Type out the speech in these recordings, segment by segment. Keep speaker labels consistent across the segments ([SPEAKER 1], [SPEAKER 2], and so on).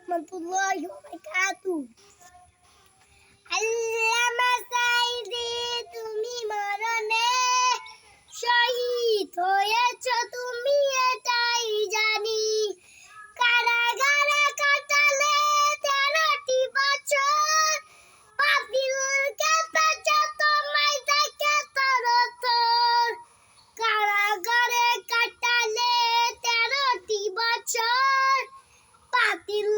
[SPEAKER 1] রহমাতুল্লাহি ওয়া বারাকাতুহু। আল্লামা সাঈদী তুমি মরণে শহীদ হয়েছ, তুমি এটাই জানি। কারাগারে কাটালে 13টি বছর, বাতিল কেটেছ তোমায় দেখে তরতর। কারাগারে কাটালে 13টি বছর, বাতিল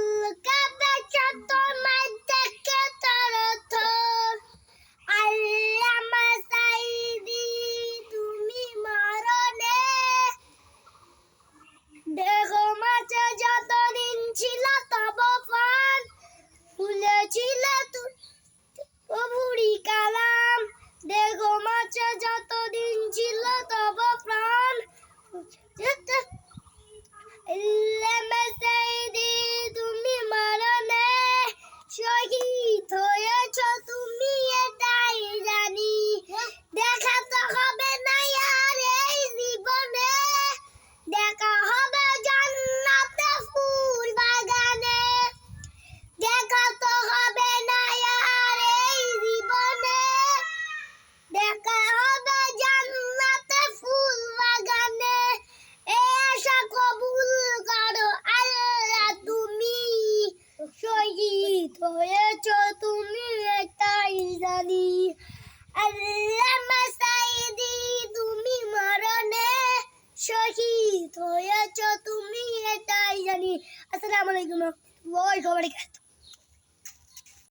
[SPEAKER 1] কেটেছ তোমায় দেখে তরতর। আল্লামা সাঈদী তুমি মরণে দেহ মাঝে যতদিন ছিল তব প্রাণ, ভুলেছিল প্রভুরি কালাম। দেহ মাঝে যতদিন ছিল তব প্রাণ, আল্লামা সাঈদী তুমি মরণে শহীদ হয়েছ, তুমি এটাই জানি। দেখা তো হবে না আর এই জীবনে, দেখা হবে জান্নাতে ফুল বাগানে। দেখা তো হবে না আর এই জীবনে, দেখা হবে জান্নাতে ফুল বাগানে। এই আশা কবুল করো আল্লাহ, তুমি শহীদ হয়েছ, তুমি এটাই জানি। আল্লামা সাঈদী তুমি মরণে শহীদ হয়েছ, তুমি এটাই জানি। আসসালামু আলাইকুম ওয়া রাহমাতুল্লাহি ওয়া বারাকাতুহু।